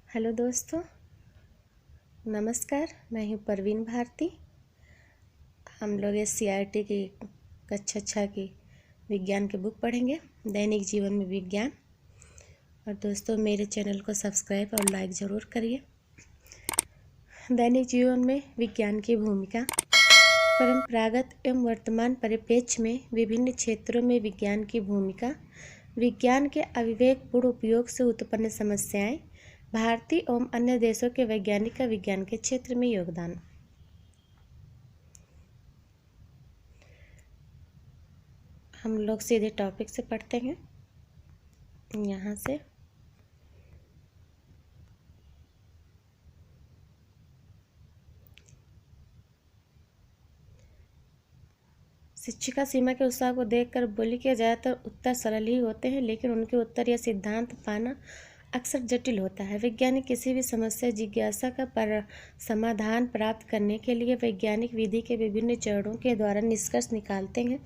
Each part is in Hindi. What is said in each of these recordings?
हेलो दोस्तों, नमस्कार। मैं हूँ परवीन भारती। हम लोग SCRT की कक्षा 6 की विज्ञान की बुक पढ़ेंगे, दैनिक जीवन में विज्ञान। और दोस्तों, मेरे चैनल को सब्सक्राइब और लाइक ज़रूर करिए। दैनिक जीवन में विज्ञान की भूमिका। परंपरागत एवं वर्तमान परिप्रेक्ष्य में विभिन्न क्षेत्रों में विज्ञान की भूमिका। विज्ञान के अविवेकपूर्ण उपयोग से उत्पन्न समस्याएं। भारतीय एवं अन्य देशों के वैज्ञानिक का विज्ञान के क्षेत्र में योगदान। हम लोग सीधे टॉपिक से पढ़ते हैं। यहाँ से शिक्षिका सीमा के उत्साह को देखकर बोली कि ज़्यादातर उत्तर सरल ही होते हैं, लेकिन उनके उत्तर या सिद्धांत पाना अक्सर जटिल होता है। वैज्ञानिक किसी भी समस्या जिज्ञासा का समाधान प्राप्त करने के लिए वैज्ञानिक विधि के विभिन्न चरणों के द्वारा निष्कर्ष निकालते हैं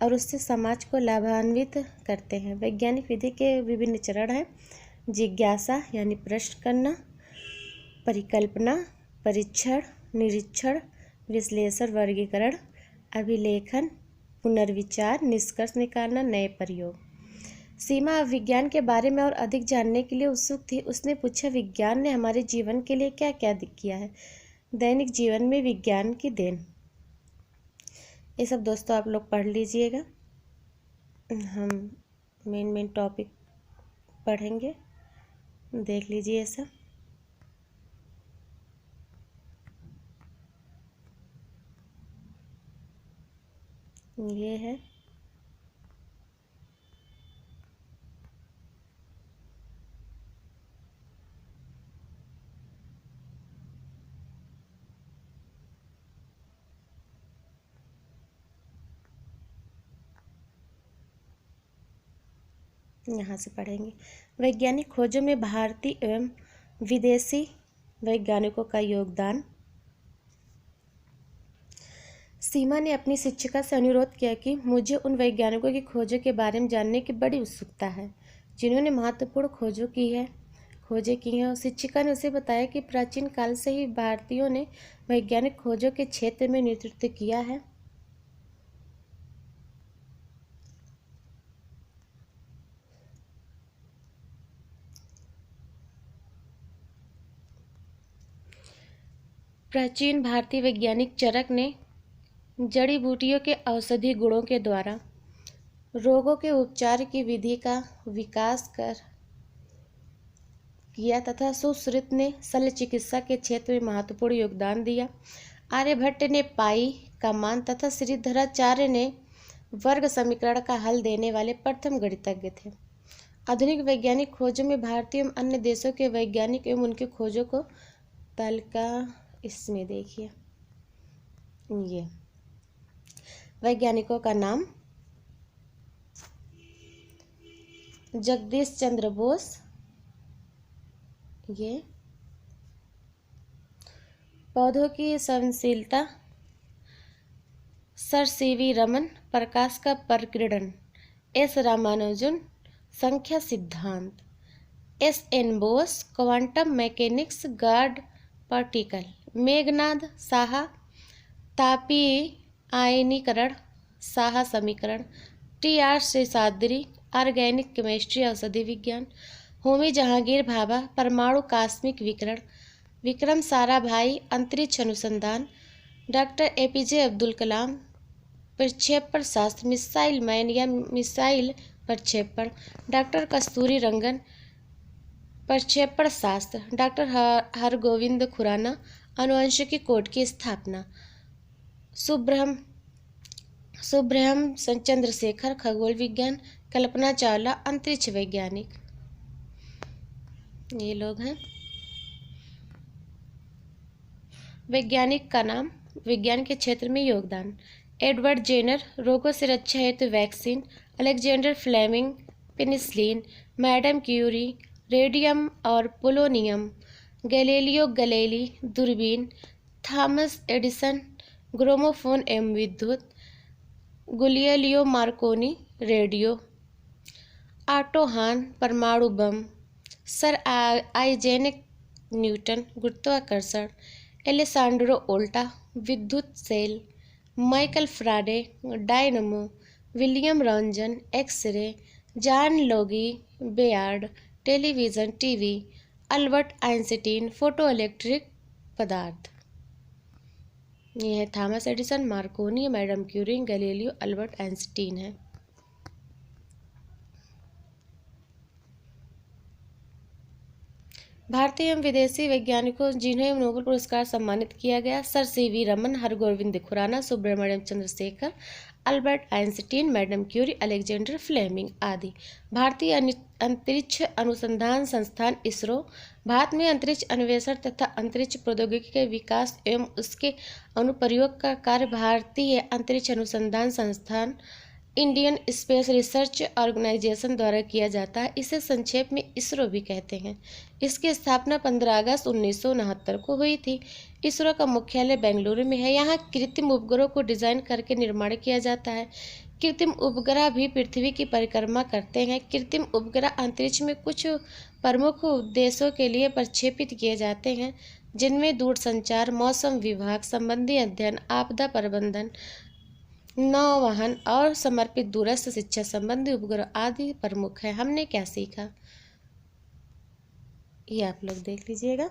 और उससे समाज को लाभान्वित करते हैं। वैज्ञानिक विधि के विभिन्न चरण हैं: जिज्ञासा यानी प्रश्न करना, परिकल्पना, परीक्षण, निरीक्षण, विश्लेषण, वर्गीकरण, अभिलेखन, पुनर्विचार, निष्कर्ष निकालना, नए प्रयोग। सीमा अब विज्ञान के बारे में और अधिक जानने के लिए उत्सुक थी। उसने पूछा, विज्ञान ने हमारे जीवन के लिए क्या क्या किया है? दैनिक जीवन में विज्ञान की देन। ये सब दोस्तों आप लोग पढ़ लीजिएगा। हम मेन टॉपिक पढ़ेंगे, देख लीजिए सब। ये है यहाँ से पढ़ेंगे। वैज्ञानिक खोजों में भारतीय एवं विदेशी वैज्ञानिकों का योगदान। सीमा ने अपनी शिक्षिका से अनुरोध किया कि मुझे उन वैज्ञानिकों की खोजों के बारे में जानने की बड़ी उत्सुकता है जिन्होंने महत्वपूर्ण खोजें की हैं। शिक्षिका ने उसे बताया कि प्राचीन काल से ही भारतीयों ने वैज्ञानिक खोजों के क्षेत्र में नेतृत्व किया है। प्राचीन भारतीय वैज्ञानिक चरक ने जड़ी बूटियों के औषधि गुणों के द्वारा रोगों के उपचार की विधि का विकास किया तथा सुश्रुत ने शल्य चिकित्सा के क्षेत्र में महत्वपूर्ण योगदान दिया। आर्यभट्ट ने पाई का मान तथा श्रीधराचार्य ने वर्ग समीकरण का हल देने वाले प्रथम गणितज्ञ थे। आधुनिक वैज्ञानिक खोजों में भारतीय एवं अन्य देशों के वैज्ञानिक एवं उनकी खोजों को तालिका इसमें देखिए। ये वैज्ञानिकों का नाम: जगदीश चंद्र बोस, ये पौधों की सहनशीलता, सर CV रमन, प्रकाश का प्रकीर्णन, S रामानुजन, संख्या सिद्धांत, SN Bose, quantum mechanics, God particle, Meghnad Saha, तापीय आयनीकरण, साहा समीकरण, TR शेषाद्री, ऑर्गेनिक केमिस्ट्री, औषधि विज्ञान, होमी जहांगीर भाभा, परमाणु कॉस्मिक विकिरण, विक्रम साराभाई, अंतरिक्ष अनुसंधान, डॉक्टर APJ अब्दुल कलाम, प्रक्षेपण शास्त्र, मिसाइल मैन या मिसाइल प्रक्षेपण, डॉक्टर कस्तूरी रंगन, प्रक्षेपण शास्त्र, डॉक्टर हरगोविंद खुराना, आनुवंशिकी कोड की स्थापना, सुब्रह्म चंद्रशेखर, खगोल विज्ञान, कल्पना चावला, अंतरिक्ष वैज्ञानिक। ये लोग हैं। वैज्ञानिक का नाम, विज्ञान के क्षेत्र में योगदान: एडवर्ड जेनर, रोगों से रक्षा हेतु vaccine, Alexander Fleming, penicillin, madam Curie, radium और पोलोनियम, गैलीलियो गैलीली, दूरबीन, थॉमस एडिसन, ग्रामोफोन एवं विद्युत, गुलियलियो मार्कोनी, रेडियो, ऑटो हान, परमाणु बम, सर आइजैक न्यूटन गुरुत्वाकर्षण, एलेसांड्रो ओल्टा विद्युत cell, Michael Faraday dynamo, William Roentgen X ray, John Logie Baird television TV, Albert Einstein photoelectric पदार्थ। ये है Thomas Edison, Marconi, madam Curie, Galileo, Albert Einstein है। भारतीय एवं विदेशी वैज्ञानिकों जिन्हें नोबेल पुरस्कार सम्मानित किया गया: sir CV Raman, Hargobind Khorana, Subrahmanyan Chandrasekhar, Albert Einstein, madam Curie, Alexander Fleming आदि। भारतीय अंतरिक्ष अनुसंधान संस्थान इसरो भारत में अंतरिक्ष अन्वेषण तथा अंतरिक्ष प्रौद्योगिकी के विकास एवं उसके अनुप्रयोग का कार्य भारतीय अंतरिक्ष अनुसंधान संस्थान इंडियन स्पेस रिसर्च ऑर्गेनाइजेशन द्वारा किया जाता है। इसे संक्षेप में इसरो भी कहते हैं। इसकी स्थापना 15 अगस्त 1969 को हुई थी। इसरो का मुख्यालय बेंगलुरु में है। यहाँ कृत्रिम उपग्रहों को डिजाइन करके निर्माण किया जाता है। कृत्रिम उपग्रह भी पृथ्वी की परिक्रमा करते हैं। कृत्रिम उपग्रह अंतरिक्ष में कुछ प्रमुख उद्देश्यों के लिए प्रक्षेपित किए जाते हैं, जिनमें दूरसंचार, मौसम विभाग संबंधी अध्ययन, आपदा प्रबंधन, नौवहन और समर्पित दूरस्थ शिक्षा संबंधी उपग्रह आदि प्रमुख है। हमने क्या सीखा ये आप लोग देख लीजिएगा।